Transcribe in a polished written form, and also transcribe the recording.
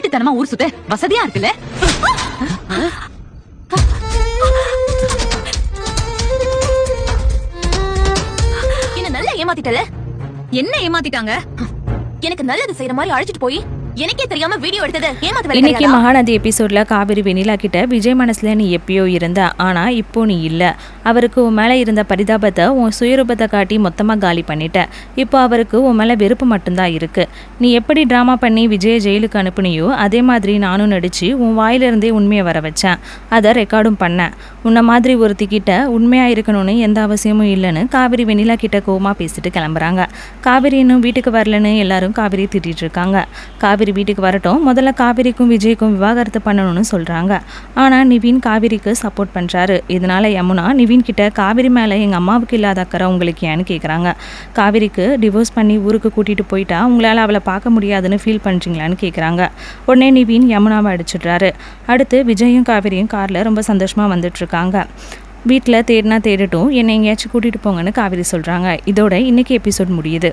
திருட்டுத்தனமா ஊர் சுத்த வசதியா இருக்குல்ல. என்ன நல்லா ஏமாத்திட்டல. என்ன ஏமாத்திட்டாங்க? எனக்கு நல்லது செய்யற மாதிரி அழைச்சிட்டு போய் எனக்கே தெரியாம வீடியோ எடுத்தது ஏமாத்து. இன்னைக்கு மகாநதி எபிசோட்ல காவிரி வெண்ணிலா கிட்ட விஜய் மனசுல நீ எப்பயோ இருந்த, ஆனா இப்போ நீ இல்ல. அவருக்கு உன் மேல இருந்த பரிதாபத்தை உன் சுயரூபத்தை காட்டி மொத்தமா காலி பண்ணிட்ட. இப்போ அவருக்கு உன் மேல வெறுப்பு மட்டும்தான் இருக்கு. நீ எப்படி டிராமா பண்ணி விஜய ஜெயிலுக்கு அனுப்புனியோ அதே மாதிரி நானும் நடிச்சு உன் வாயிலிருந்தே உண்மையை வர வச்சேன். அதை ரெக்கார்டும் பண்ணேன். உன்ன மாதிரி ஒருத்திக்கிட்ட உண்மையா இருக்கணும்னு எந்த அவசியமும் இல்லைன்னு காவிரி வெண்ணிலா கிட்ட கோவமா பேசிட்டு கிளம்புறாங்க. காவிரி இன்னும் வீட்டுக்கு வரலன்னு எல்லாரும் காவிரி திட்டிட்டு இருக்காங்க. காவிரி வீட்டுக்கு வரட்டும், முதல்ல காவிரிக்கும் விஜய்க்கும் விவாகரத்து பண்ணணும்னு சொல்றாங்க. ஆனா நிவின் காவிரிக்கு சப்போர்ட் பண்றாரு. இதனால யமுனா நிவின் கிட்ட காவிரி மேல எங்க அம்மாவுக்கு இல்லாத அக்கறை உங்களுக்கு ஏன்னு கேக்குறாங்க. காவிரிக்கு டிவோர்ஸ் பண்ணி ஊருக்கு கூட்டிட்டு போயிட்டா உங்களால அவளை பார்க்க முடியாதுன்னு ஃபீல் பண்றீங்களான்னு கேக்குறாங்க. உடனே நிவின் யமுனாவை அடிச்சிடுறாரு. அடுத்து விஜயும் காவிரியும் கார்ல ரொம்ப சந்தோஷமா வந்துட்டு இருக்காங்க. வீட்டில் தேடினா தேடட்டும், என்னை எங்கேயாச்சும் கூட்டிட்டு போங்கன்னு காவிரி சொல்றாங்க. இதோட இன்னைக்கு எபிசோட் முடியுது.